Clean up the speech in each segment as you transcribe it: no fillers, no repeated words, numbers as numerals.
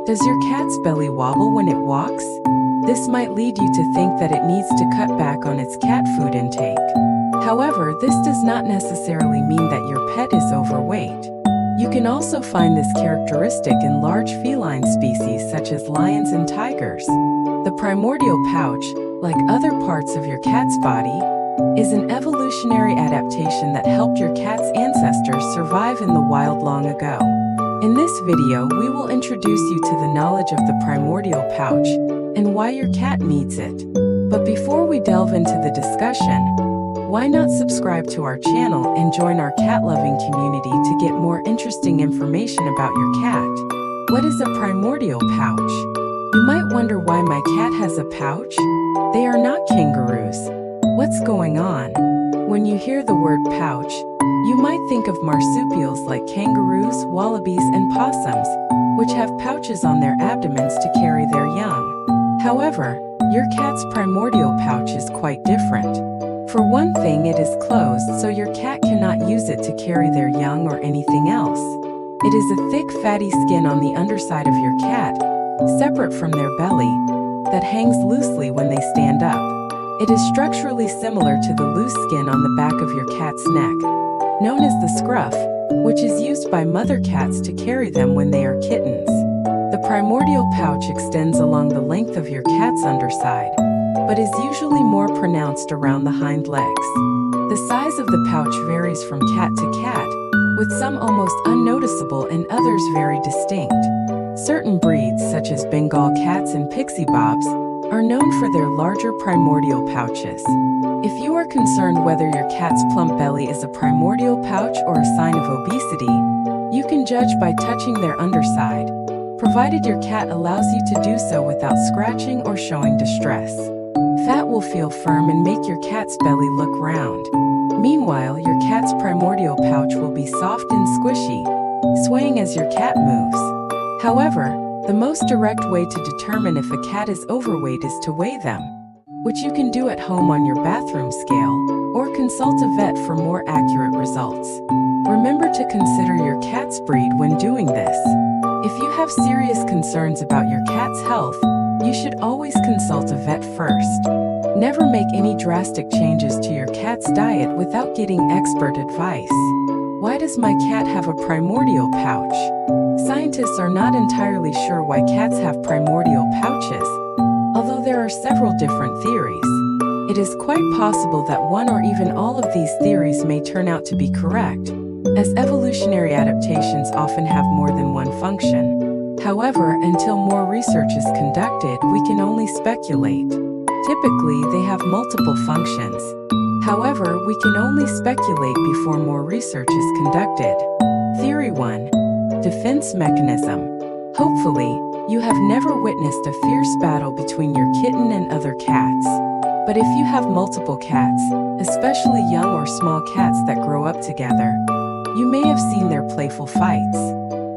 Does your cat's belly wobble when it walks? This might lead you to think that it needs to cut back on its cat food intake. However, this does not necessarily mean that your pet is overweight. You can also find this characteristic in large feline species such as lions and tigers. The primordial pouch, like other parts of your cat's body, is an evolutionary adaptation that helped your cat's ancestors survive in the wild long ago. In this video, we will introduce you to the knowledge of the primordial pouch and why your cat needs it. But before we delve into the discussion, why not subscribe to our channel and join our cat-loving community to get more interesting information about your cat? What is a primordial pouch? You might wonder why my cat has a pouch. They are not kangaroos. What's going on? When you hear the word pouch, you might think of marsupials like kangaroos, wallabies, and possums, which have pouches on their abdomens to carry their young. However, your cat's primordial pouch is quite different. For one thing, it is closed, so your cat cannot use it to carry their young or anything else. It is a thick, fatty skin on the underside of your cat, separate from their belly, that hangs loosely when they stand up. It is structurally similar to the loose skin on the back of your cat's neck, known as the scruff, which is used by mother cats to carry them when they are kittens. The primordial pouch extends along the length of your cat's underside, but is usually more pronounced around the hind legs. The size of the pouch varies from cat to cat, with some almost unnoticeable and others very distinct. Certain breeds, such as Bengal cats and pixie bobs, are known for their larger primordial pouches. If you are concerned whether your cat's plump belly is a primordial pouch or a sign of obesity, you can judge by touching their underside, provided your cat allows you to do so without scratching or showing distress. Fat will feel firm and make your cat's belly look round. Meanwhile, your cat's primordial pouch will be soft and squishy, swaying as your cat moves. However, the most direct way to determine if a cat is overweight is to weigh them, which you can do at home on your bathroom scale, or consult a vet for more accurate results. Remember to consider your cat's breed when doing this. If you have serious concerns about your cat's health, you should always consult a vet first. Never make any drastic changes to your cat's diet without getting expert advice. Why does my cat have a primordial pouch? Scientists are not entirely sure why cats have primordial pouches. Although there are several different theories, it is quite possible that one or even all of these theories may turn out to be correct, as evolutionary adaptations often have more than one function. However, until more research is conducted, we can only speculate. Typically, they have multiple functions. However, we can only speculate before more research is conducted. Theory 1. Defense mechanism. Hopefully, you have never witnessed a fierce battle between your kitten and other cats. But if you have multiple cats, especially young or small cats that grow up together, you may have seen their playful fights.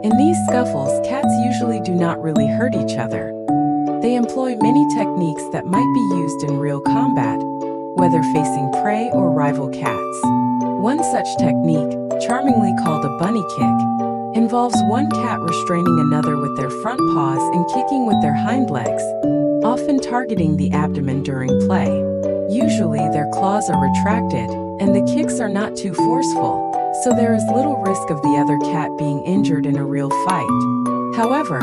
In these scuffles, cats usually do not really hurt each other. They employ many techniques that might be used in real combat, whether facing prey or rival cats. One such technique, charmingly called a bunny kick, involves one cat restraining another with their front paws and kicking with their hind legs, often targeting the abdomen during play. Usually their claws are retracted, and the kicks are not too forceful, so there is little risk of the other cat being injured in a real fight. However,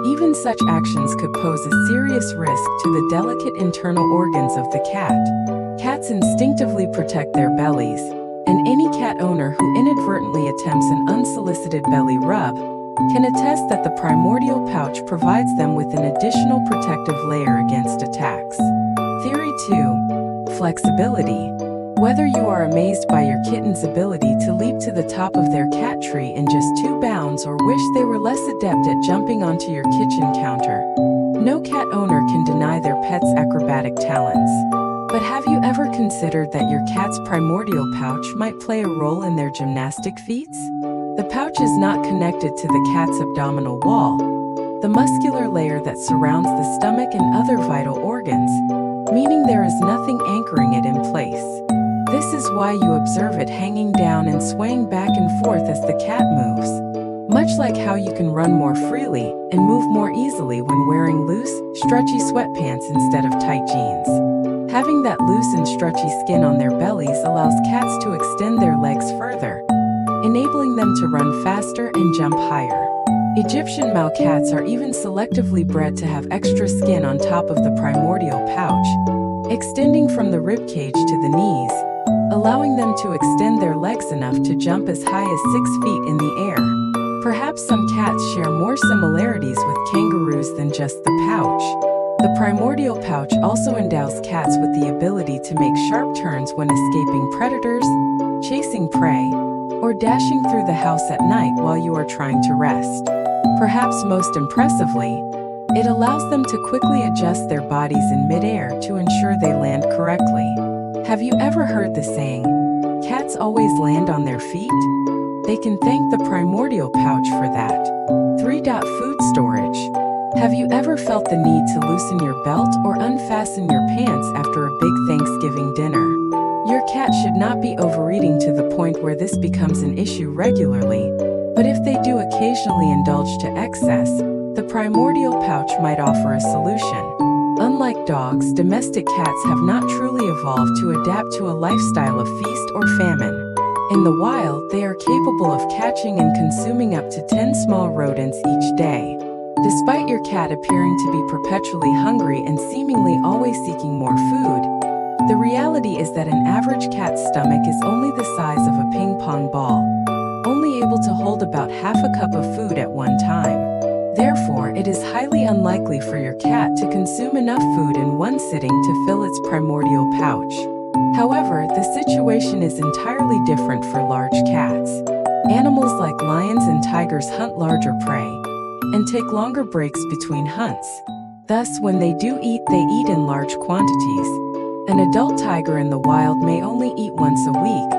even such actions could pose a serious risk to the delicate internal organs of the cat. Cats instinctively protect their bellies, and any cat owner who inadvertently attempts an unsolicited belly rub can attest that the primordial pouch provides them with an additional protective layer against attacks. Theory 2. Flexibility. Whether you are amazed by your kitten's ability to leap to the top of their cat tree in just 2 bounds or wish they were less adept at jumping onto your kitchen counter, no cat owner can deny their pet's acrobatic talents. But have you ever considered that your cat's primordial pouch might play a role in their gymnastic feats? The pouch is not connected to the cat's abdominal wall, the muscular layer that surrounds the stomach and other vital organs, meaning there is nothing anchoring it in place. This is why you observe it hanging down and swaying back and forth as the cat moves. Much like how you can run more freely and move more easily when wearing loose, stretchy sweatpants instead of tight jeans. Having that loose and stretchy skin on their bellies allows cats to extend their legs further, enabling them to run faster and jump higher. Egyptian Mau cats are even selectively bred to have extra skin on top of the primordial pouch, extending from the ribcage to the knees, allowing them to extend their legs enough to jump as high as 6 feet in the air. Perhaps some cats share more similarities with kangaroos than just the pouch. The primordial pouch also endows cats with the ability to make sharp turns when escaping predators, chasing prey, or dashing through the house at night while you are trying to rest. Perhaps most impressively, it allows them to quickly adjust their bodies in midair to ensure they land correctly. Have you ever heard the saying, "Cats always land on their feet"? They can thank the primordial pouch for that. 3. Food storage. Have you ever felt the need to loosen your belt or unfasten your pants after a big Thanksgiving dinner? Your cat should not be overeating to the point where this becomes an issue regularly, but if they do occasionally indulge to excess, the primordial pouch might offer a solution. Unlike dogs, domestic cats have not truly evolved to adapt to a lifestyle of feast or famine. In the wild, they are capable of catching and consuming up to 10 small rodents each day. Despite your cat appearing to be perpetually hungry and seemingly always seeking more food, the reality is that an average cat's stomach is only the size of a ping pong ball, only able to hold about half a cup of food at one time. Therefore, it is highly unlikely for your cat to consume enough food in one sitting to fill its primordial pouch. However, the situation is entirely different for large cats. Animals like lions and tigers hunt larger prey and take longer breaks between hunts. Thus, when they do eat, they eat in large quantities. An adult tiger in the wild may only eat once a week,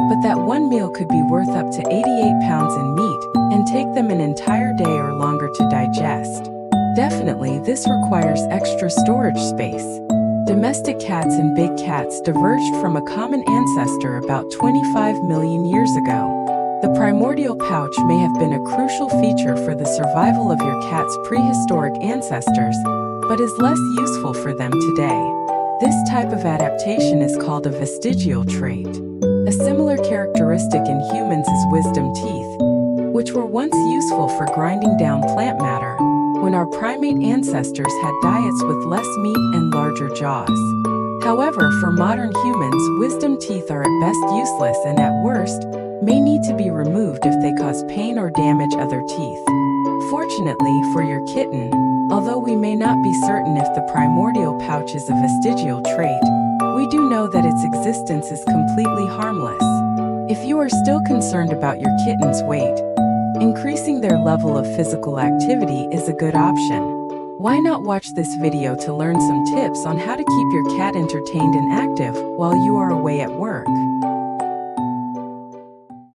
but that one meal could be worth up to 88 pounds in meat and take them an entire day or longer to digest. Definitely, this requires extra storage space. Domestic cats and big cats diverged from a common ancestor about 25 million years ago. The primordial pouch may have been a crucial feature for the survival of your cat's prehistoric ancestors, but is less useful for them today. This type of adaptation is called a vestigial trait. A similar characteristic in humans is wisdom teeth, which were once useful for grinding down plant matter when our primate ancestors had diets with less meat and larger jaws. However, for modern humans, wisdom teeth are at best useless and at worst, may need to be removed if they cause pain or damage other teeth. Fortunately for your kitten, although we may not be certain if the primordial pouch is a vestigial trait, we do know that its existence is completely harmless. If you are still concerned about your kitten's weight, increasing their level of physical activity is a good option. Why not watch this video to learn some tips on how to keep your cat entertained and active while you are away at work?